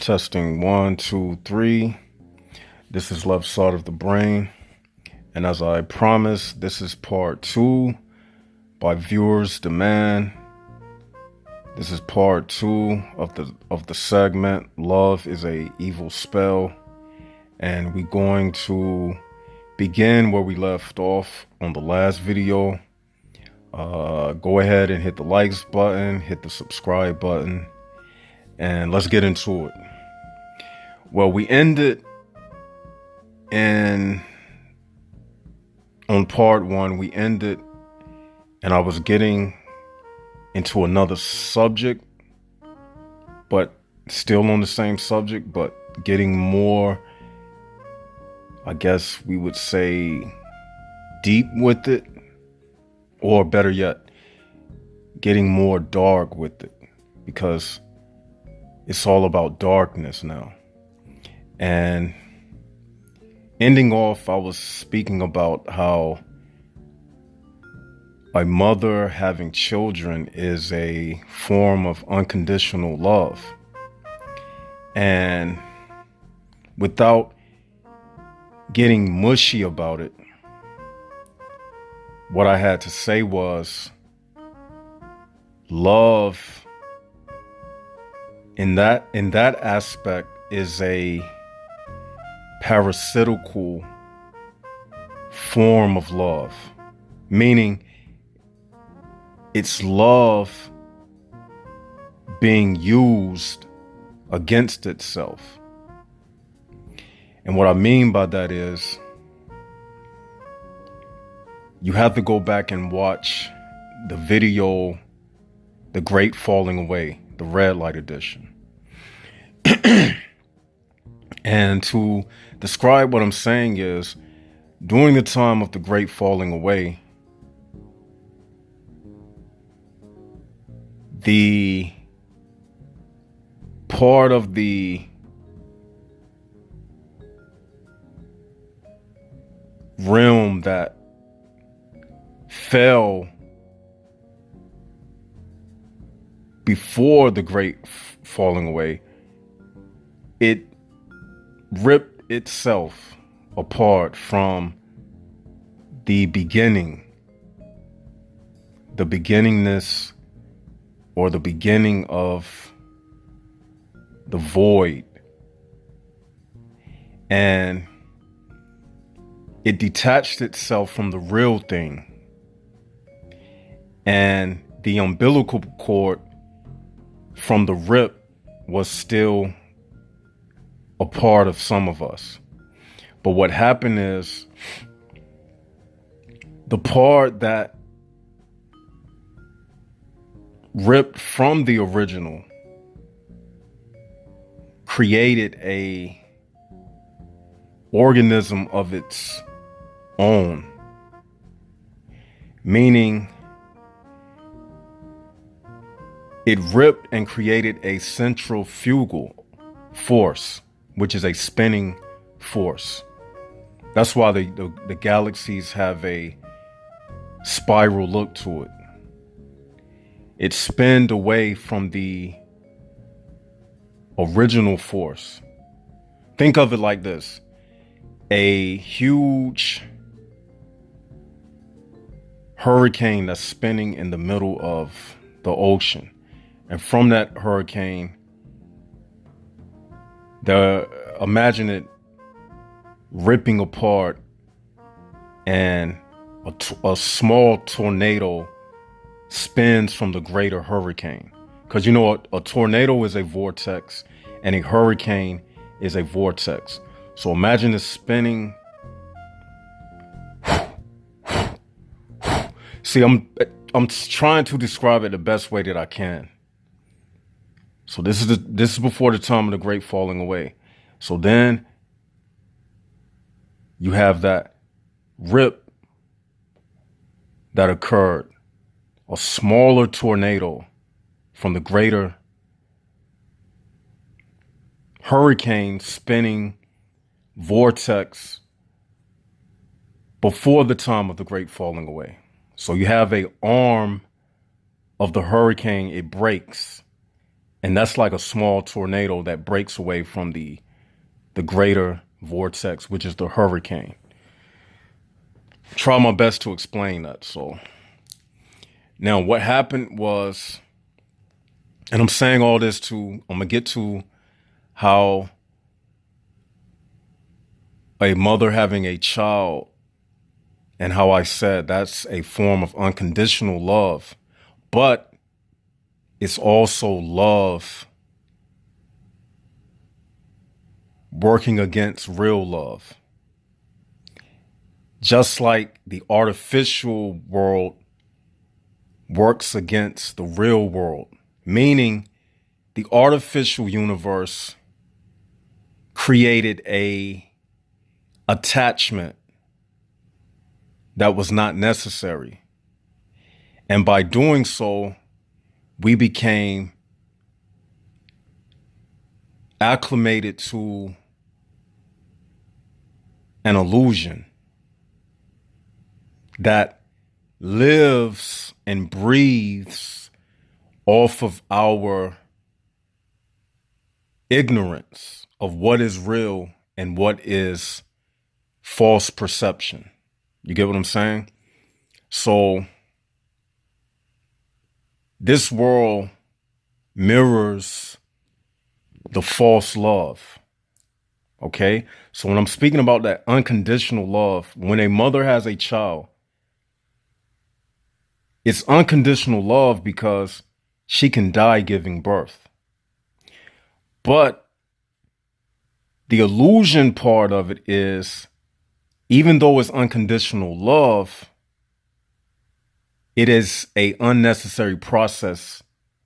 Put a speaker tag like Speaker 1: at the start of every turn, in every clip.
Speaker 1: Testing 1, 2, 3. This is left side of the brain. And as I promised, this is part 2 by viewers' demand. This is part 2 of the segment, Love is a Evil Spell. And we're going to begin where we left off on the last video. Go ahead and hit the likes button, hit the subscribe button, and let's get into it. Well, we ended on part 1, we ended and I was getting into another subject, but still on the same subject, but getting more, I guess we would say, deep with it, or better yet, getting more dark with it, because it's all about darkness now. And ending off, I was speaking about how a mother having children is a form of unconditional love. And without getting mushy about it, what I had to say was, love in that aspect is a parasitical form of love, meaning it's love being used against itself. And what I mean by that is, you have to go back and watch the video, The Great Falling Away, the red light edition. And to describe what I'm saying is, during the time of the Great Falling Away, the part of the realm that fell before the Great Falling Away, it ripped itself apart from the beginningness, or the beginning of the void. And it detached itself from the real thing. And the umbilical cord from the rip was still a part of some of us. But what happened is, the part that ripped from the original created a organism of its own, meaning it ripped and created a centrifugal force, which is a spinning force. That's why the galaxies have a spiral look to it. It spins away from the original force. Think of it like this: a huge hurricane that's spinning in the middle of the ocean. And from that hurricane, imagine it ripping apart, and a small tornado spins from the greater hurricane. Because you know, a tornado is a vortex and a hurricane is a vortex. So imagine it spinning. See, I'm trying to describe it the best way that I can. So this is before the time of the Great Falling Away. So then you have that rip that occurred, a smaller tornado from the greater hurricane spinning vortex before the time of the Great Falling Away. So you have a arm of the hurricane, it breaks, And that's like a small tornado that breaks away from the greater vortex, which is the hurricane. Try my best to explain that. So now what happened was, and I'm saying all this I'm gonna get to how a mother having a child, and how I said that's a form of unconditional love, but it's also love working against real love. Just like the artificial world works against the real world, meaning the artificial universe created a attachment that was not necessary. And by doing so, we became acclimated to an illusion that lives and breathes off of our ignorance of what is real and what is false perception. You get what I'm saying? So this world mirrors the false love. Okay? So when I'm speaking about that unconditional love, when a mother has a child, it's unconditional love because she can die giving birth. But the illusion part of it is, even though it's unconditional love, it is an unnecessary process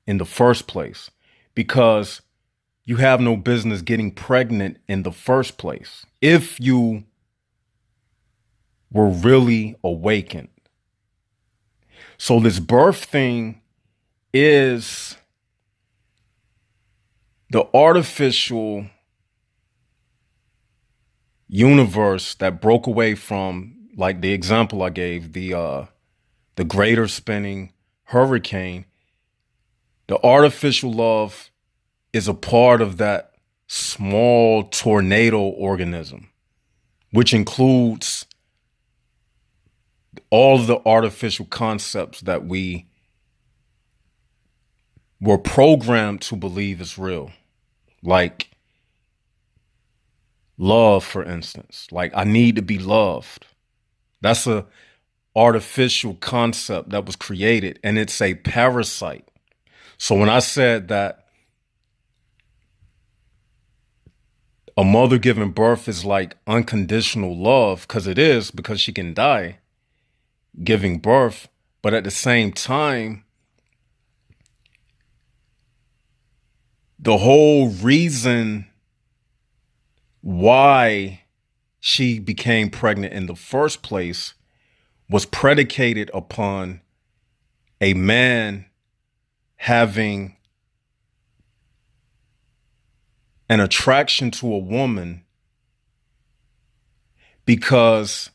Speaker 1: in the first place, because you have no business getting pregnant in the first place if you were really awakened. So this birth thing is the artificial universe that broke away from, like the example I gave, the greater spinning hurricane. The artificial love is a part of that small tornado organism, which includes all of the artificial concepts that we were programmed to believe is real. Like love, for instance. Like, I need to be loved. That's a artificial concept that was created, and it's a parasite. So when I said that a mother giving birth is like unconditional love, because it is, because she can die giving birth, but at the same time, the whole reason why she became pregnant in the first place was predicated upon a man having an attraction to a woman, because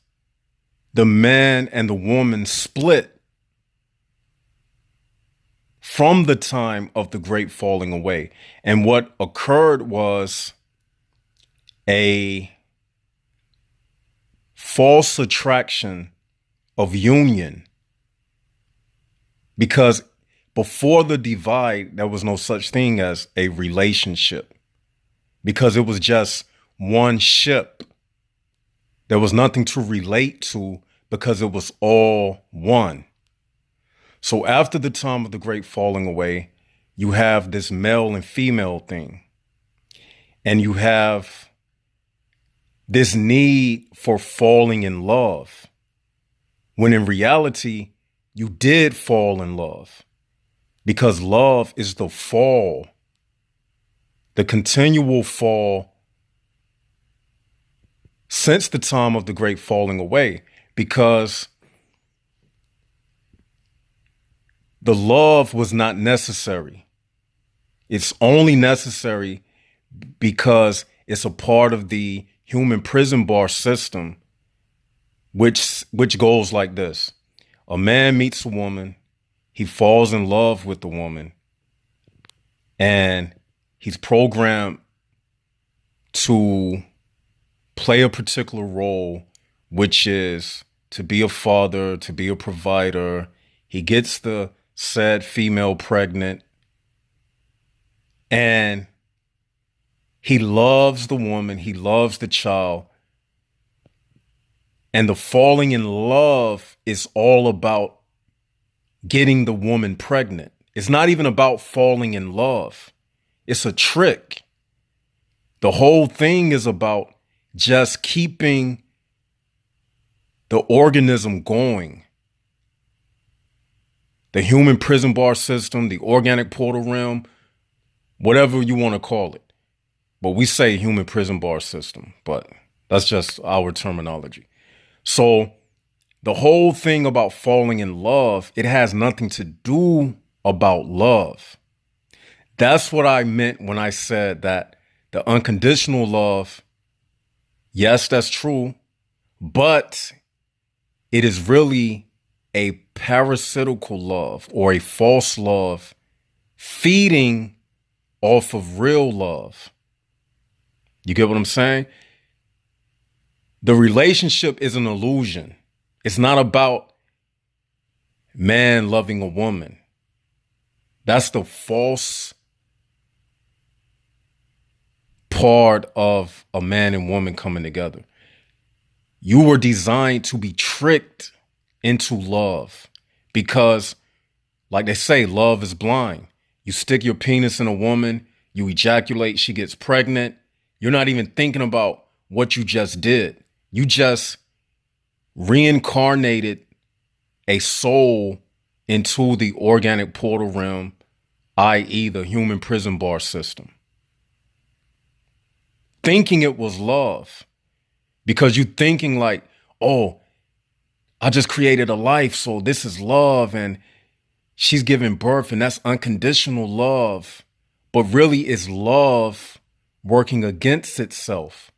Speaker 1: the man and the woman split from the time of the great falling away. And what occurred was a false attraction of union, because before the divide, there was no such thing as a relationship, because it was just one ship. There was nothing to relate to because it was all one. So after the time of the great falling away, you have this male and female thing, and you have this need for falling in love, when in reality, you did fall in love, because love is the fall, the continual fall since the time of the great falling away, because the love was not necessary. It's only necessary because it's a part of the human prison bar system, which goes like this. A man meets a woman, he falls in love with the woman, And he's programmed to play a particular role, which is to be a father, to be a provider. He gets the said female pregnant, and he loves the woman, he loves the child. And the falling in love is all about getting the woman pregnant. It's not even about falling in love. It's a trick. The whole thing is about just keeping the organism going. The human prison bar system, the organic portal realm, whatever you want to call it. But we say human prison bar system, but that's just our terminology. So the whole thing about falling in love, it has nothing to do about love. That's what I meant when I said that the unconditional love, yes, that's true, but it is really a parasitical love or a false love feeding off of real love. You get what I'm saying? The relationship is an illusion. It's not about man loving a woman. That's the false part of a man and woman coming together. You were designed to be tricked into love because, like they say, love is blind. You stick your penis in a woman, you ejaculate, she gets pregnant. You're not even thinking about what you just did. You just reincarnated a soul into the organic portal realm, i.e. the human prison bar system. Thinking it was love because you thinking like, oh, I just created a life, so this is love and she's giving birth and that's unconditional love. But really it's love working against itself.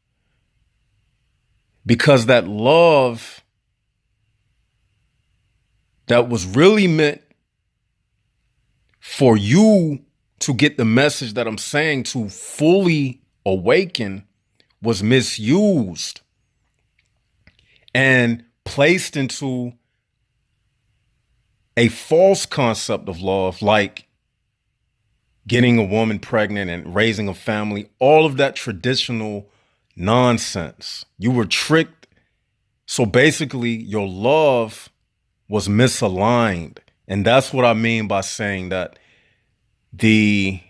Speaker 1: Because that love that was really meant for you to get the message that I'm saying to fully awaken was misused and placed into a false concept of love, like getting a woman pregnant and raising a family, all of that traditional nonsense. You were tricked. So basically your love was misaligned. And that's what I mean by saying that the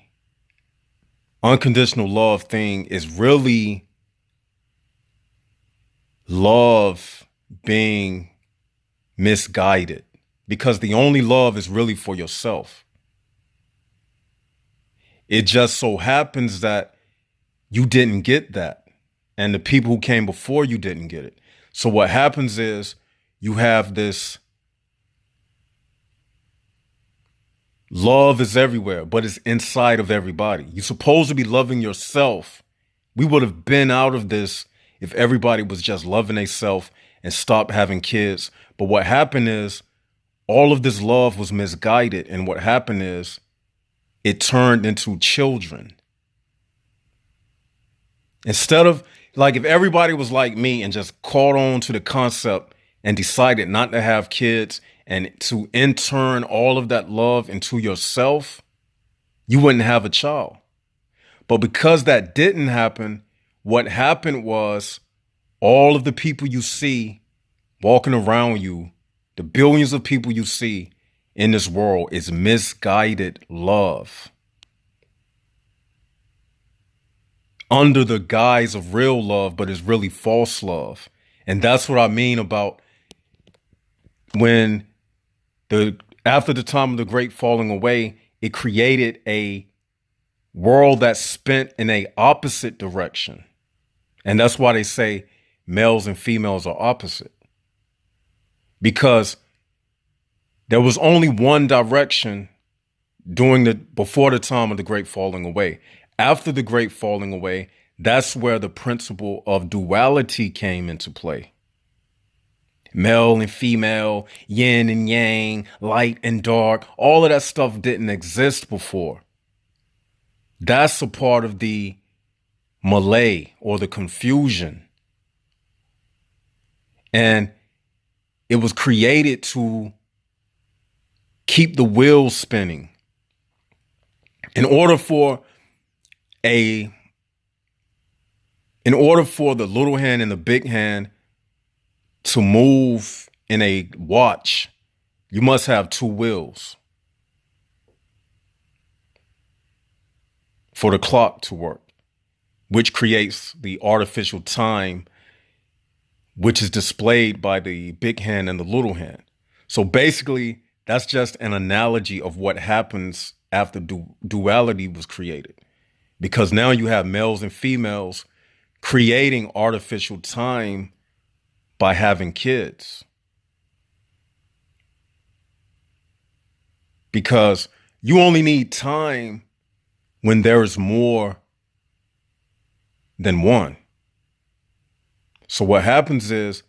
Speaker 1: unconditional love thing is really love being misguided, because the only love is really for yourself. It just so happens that you didn't get that, and the people who came before you didn't get it. So what happens is you have this love is everywhere, but it's inside of everybody. You're supposed to be loving yourself. We would have been out of this if everybody was just loving themselves and stopped having kids. But what happened is all of this love was misguided. And what happened is it turned into children. Instead of, like, if everybody was like me and just caught on to the concept and decided not to have kids and to intern all of that love into yourself, you wouldn't have a child. But because that didn't happen, what happened was all of the people you see walking around you, the billions of people you see in this world, is misguided love under the guise of real love, but it's really false love. And that's what I mean about when after the time of the great falling away, it created a world that's spent in a opposite direction. And that's why they say males and females are opposite. Because there was only one direction before the time of the great falling away. After the great falling away, that's where the principle of duality came into play. Male and female, yin and yang, light and dark, all of that stuff didn't exist before. That's a part of the Malay or the confusion. And it was created to keep the wheels spinning. In order for the little hand and the big hand to move in a watch, you must have two wheels for the clock to work, which creates the artificial time, which is displayed by the big hand and the little hand. So basically, that's just an analogy of what happens after duality was created. Because now you have males and females creating artificial time by having kids. Because you only need time when there is more than one. So what happens is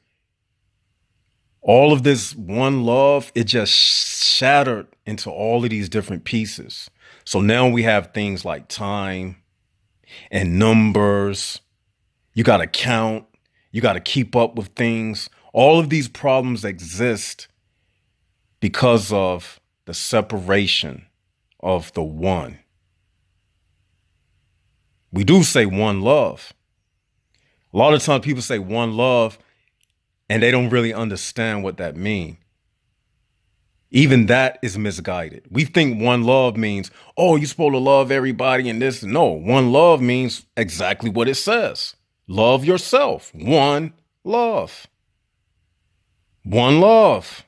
Speaker 1: all of this one love, it just shattered into all of these different pieces. So now we have things like time and numbers. You got to count. You got to keep up with things. All of these problems exist because of the separation of the one. We do say one love. A lot of times people say one love and they don't really understand what that means. Even that is misguided. We think one love means, oh, you're supposed to love everybody and this. No, one love means exactly what it says. Love yourself. One love. One love.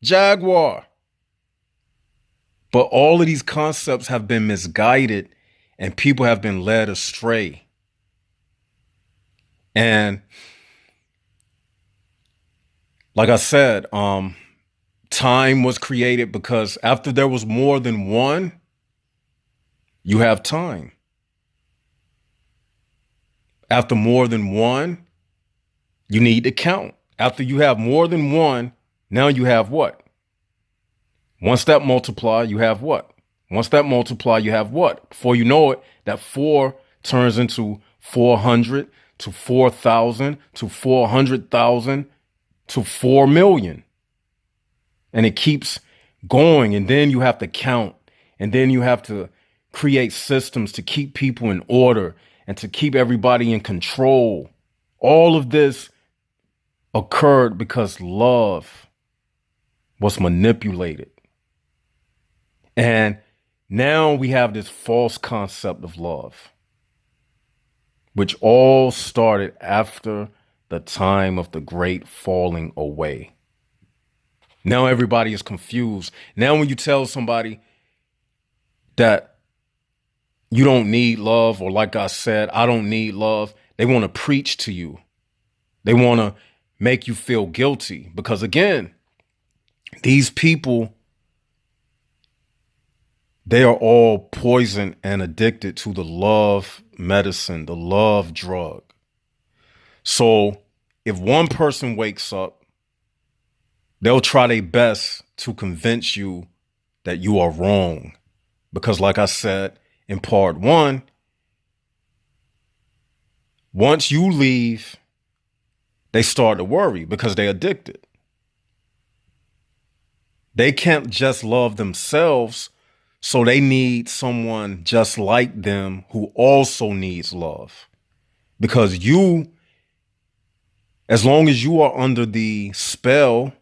Speaker 1: Jaguar. But all of these concepts have been misguided and people have been led astray. And like I said, time was created because after there was more than one, you have time. After more than one, you need to count. After you have more than one, now you have what? Once that multiply, you have what? Once that multiply, you have what? Before you know it, that 4 turns into 400 to 4,000 to 400,000 to 4 million. And it keeps going. And then you have to count. And then you have to create systems to keep people in order and to keep everybody in control. All of this occurred because love was manipulated. And now we have this false concept of love, which all started after the time of the great falling away. Now everybody is confused. Now when you tell somebody that you don't need love, or like I said, I don't need love, they want to preach to you. They want to make you feel guilty because, again, these people, they are all poisoned and addicted to the love medicine, the love drug. So if one person wakes up, they'll try their best to convince you that you are wrong. Because like I said in part 1, once you leave, they start to worry because they're addicted. They can't just love themselves, so they need someone just like them who also needs love. Because you, as long as you are under the spell,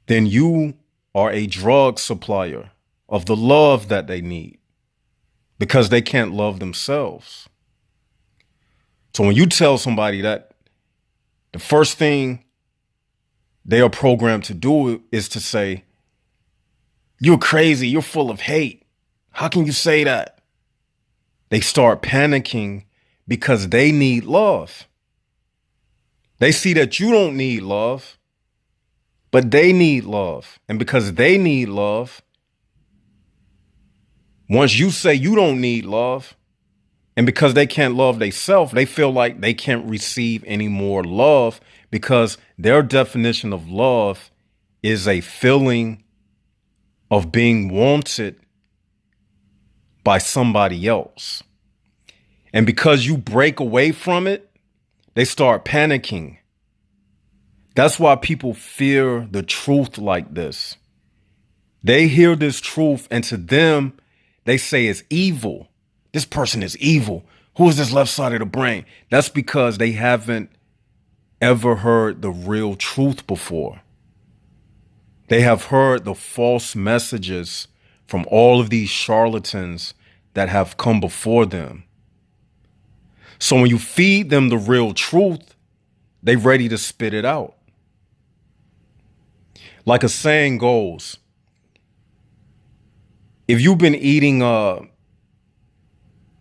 Speaker 1: then you are a drug supplier of the love that they need because they can't love themselves. So when you tell somebody that, the first thing they are programmed to do is to say, you're crazy, you're full of hate. How can you say that? They start panicking because they need love. They see that you don't need love, but they need love. And because they need love, once you say you don't need love, and because they can't love themselves, they feel like they can't receive any more love because their definition of love is a feeling of being wanted by somebody else. And because you break away from it, they start panicking. That's why people fear the truth like this. They hear this truth, and to them, they say it's evil. This person is evil. Who is this left side of the brain? That's because they haven't ever heard the real truth before. They have heard the false messages from all of these charlatans that have come before them. So when you feed them the real truth, they're ready to spit it out. Like a saying goes, if you've been eating,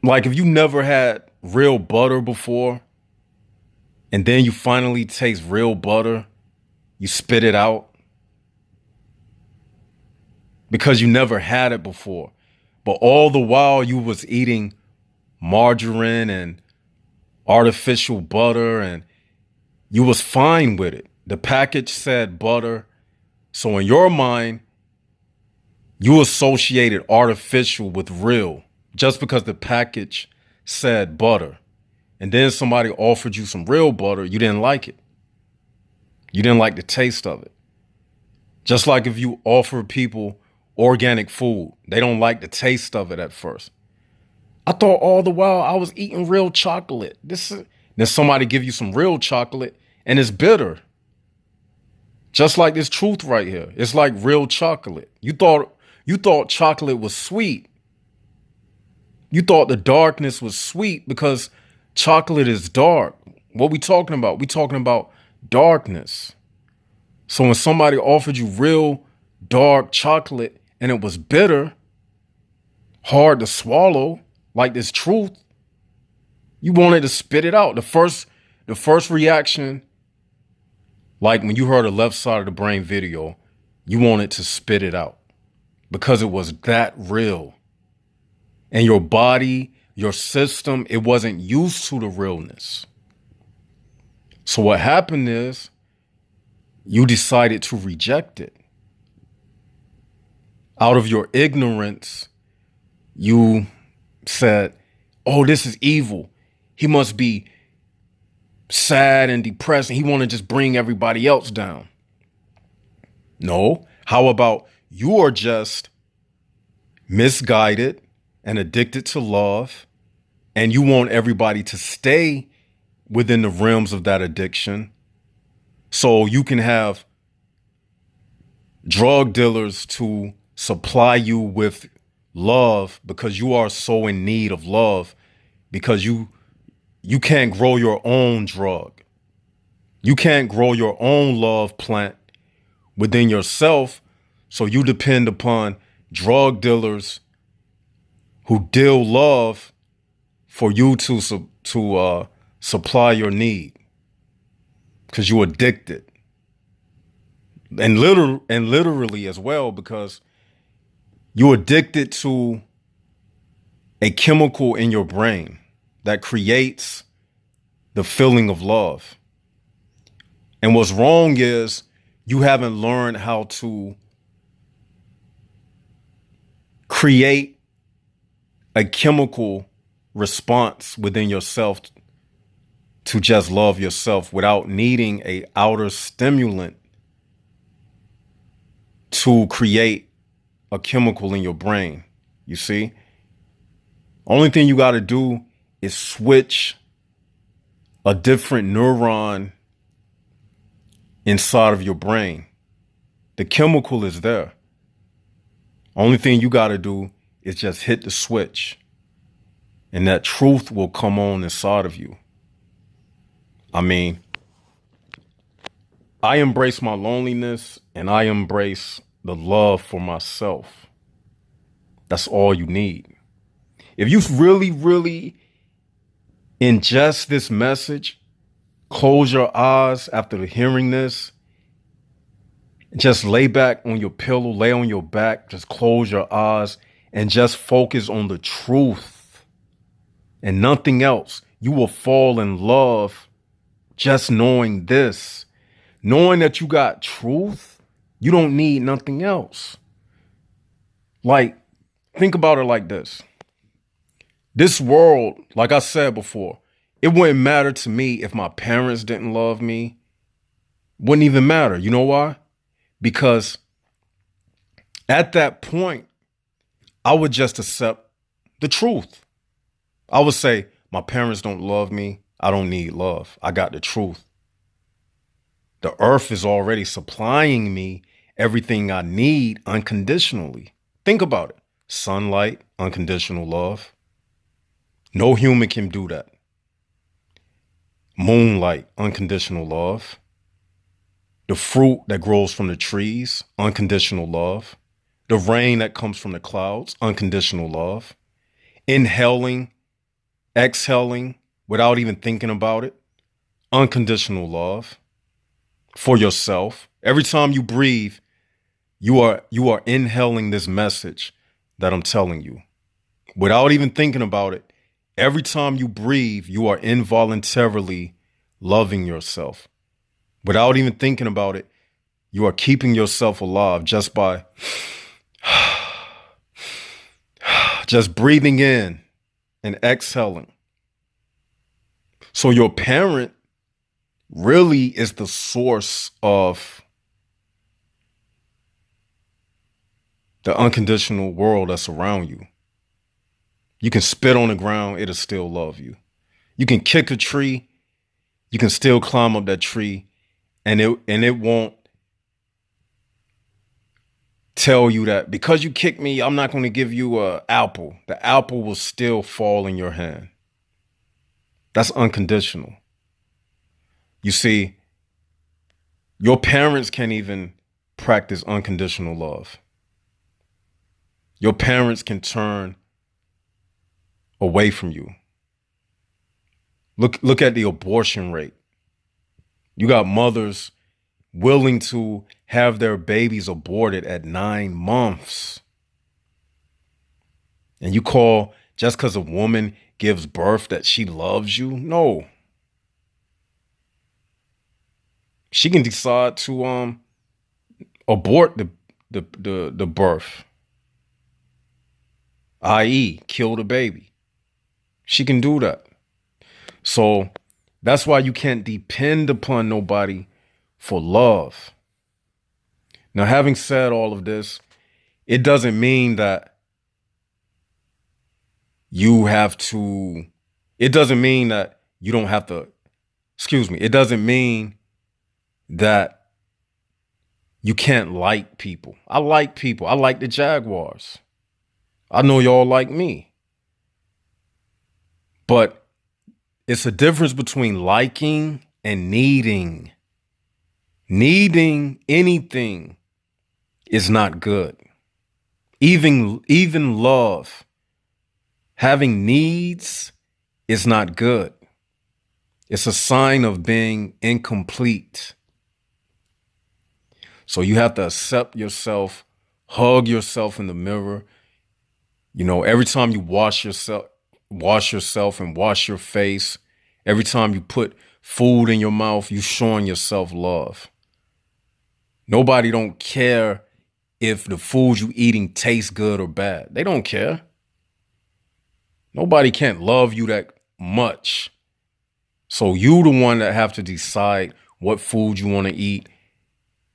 Speaker 1: like if you never had real butter before, and then you finally taste real butter, you spit it out because you never had it before. But all the while you was eating margarine and artificial butter and you was fine with it. The package said butter. So in your mind, you associated artificial with real just because the package said butter. And then somebody offered you some real butter. You didn't like it. You didn't like the taste of it. Just like if you offer people organic food, they don't like the taste of it at first. I thought all the while I was eating real chocolate. Then somebody give you some real chocolate and it's bitter. Just like this truth right here. It's like real chocolate. You thought chocolate was sweet. You thought the darkness was sweet because chocolate is dark. What we talking about? We talking about darkness. So when somebody offered you real dark chocolate and it was bitter, hard to swallow, like this truth, you wanted to spit it out. The first reaction, like when you heard a left side of the brain video, you wanted to spit it out because it was that real. And your body, your system, it wasn't used to the realness. So what happened is you decided to reject it. Out of your ignorance, you said, oh, this is evil. He must be sad and depressed and he want to just bring everybody else down. No. How about you are just misguided and addicted to love, and you want everybody to stay within the realms of that addiction so you can have drug dealers to supply you with love because you are so in need of love because you can't grow your own drug. You can't grow your own love plant within yourself, so you depend upon drug dealers who deal love for you to supply your need because you're addicted. And literally as well, because you're addicted to a chemical in your brain that creates the feeling of love. And what's wrong is you haven't learned how to create a chemical response within yourself to just love yourself without needing a outer stimulant to create a chemical in your brain. You see? Only thing you got to do is switch a different neuron inside of your brain. The chemical is there. Only thing you got to do is just hit the switch and that truth will come on inside of you. I mean, I embrace my loneliness and I embrace the love for myself. That's all you need. If you really, really ingest this message, close your eyes after hearing this, just lay back on your pillow, lay on your back, just close your eyes and just focus on the truth and nothing else. You will fall in love just knowing this. Knowing that you got truth, you don't need nothing else. Like, think about it like this. This world, like I said before, it wouldn't matter to me if my parents didn't love me. Wouldn't even matter. You know why? Because at that point, I would just accept the truth. I would say, my parents don't love me. I don't need love. I got the truth. The earth is already supplying me everything I need unconditionally. Think about it. Sunlight, unconditional love. No human can do that. Moonlight, unconditional love. The fruit that grows from the trees, unconditional love. The rain that comes from the clouds, unconditional love. Inhaling, exhaling without even thinking about it, unconditional love for yourself. Every time you breathe, you are inhaling this message that I'm telling you without even thinking about it. Every time you breathe, you are involuntarily loving yourself. Without even thinking about it, you are keeping yourself alive just by just breathing in and exhaling. So your parent really is the source of the unconditional world that's around you. You can spit on the ground, it'll still love you. You can kick a tree, you can still climb up that tree, and it won't tell you that because you kicked me, I'm not going to give you an apple. The apple will still fall in your hand. That's unconditional. You see, your parents can't even practice unconditional love. Your parents can turn away from you. Look at the abortion rate. You got mothers willing to have their babies aborted at 9 months. And you call just because a woman gives birth that she loves you? No. She can decide to abort the birth, i.e., kill the baby. She can do that. So that's why you can't depend upon nobody for love. Now, having said all of this, it doesn't mean that you have to, it doesn't mean that you don't have to, it doesn't mean that you can't like people. I like people. I like the Jaguars. I know y'all like me. But it's a difference between liking and needing. Needing anything is not good. Even love, having needs is not good. It's a sign of being incomplete. So you have to accept yourself, hug yourself in the mirror. You know, every time you wash yourself and wash your face, every time you put food in your mouth, you're showing yourself love. Nobody don't care if the food you eating tastes good or bad. They don't care. Nobody can't love you that much. So you the one that have to decide what food you want to eat,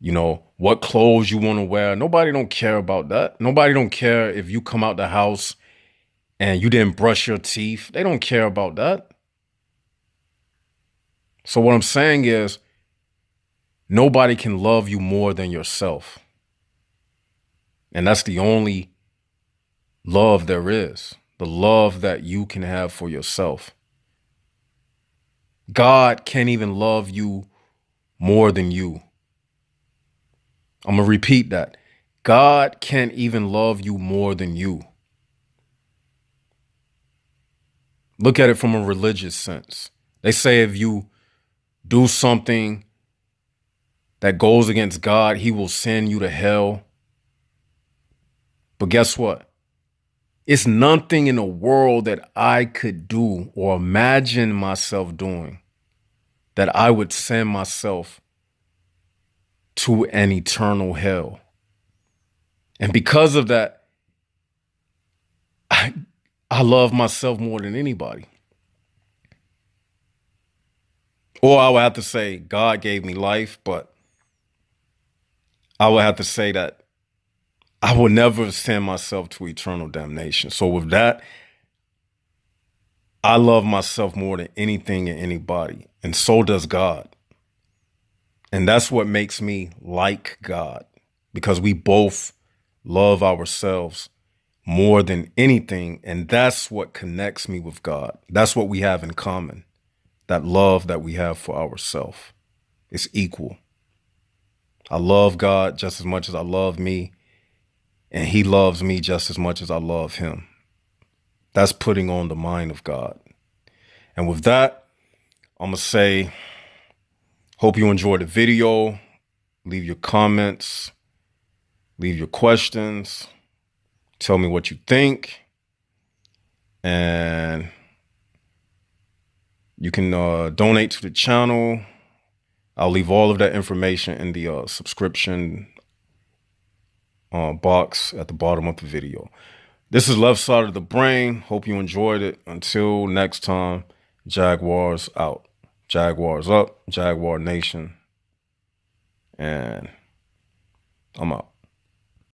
Speaker 1: you know, what clothes you want to wear. Nobody don't care about that. Nobody don't care if you come out the house and you didn't brush your teeth. They don't care about that. So what I'm saying is, nobody can love you more than yourself. And that's the only love there is, the love that you can have for yourself. God can't even love you more than you. I'm going to repeat that. God can't even love you more than you. Look at it from a religious sense. They say if you do something that goes against God, he will send you to hell. But guess what? It's nothing in the world that I could do or imagine myself doing that I would send myself to an eternal hell. And because of that, I love myself more than anybody. Or I would have to say God gave me life, but I would have to say that I will never send myself to eternal damnation. So with that, I love myself more than anything and anybody. And so does God. And that's what makes me like God, because we both love ourselves more than anything. And that's what connects me with God. That's what we have in common. That love that we have for ourselves is equal. I love God just as much as I love me, and he loves me just as much as I love him. That's putting on the mind of God. And with that, I'm going to say, hope you enjoyed the video. Leave your comments, leave your questions, tell me what you think. And you can donate to the channel. I'll leave all of that information in the subscription box at the bottom of the video. This is Left Side of the Brain. Hope you enjoyed it. Until next time, Jaguars out. Jaguars up, Jaguar Nation. And I'm out.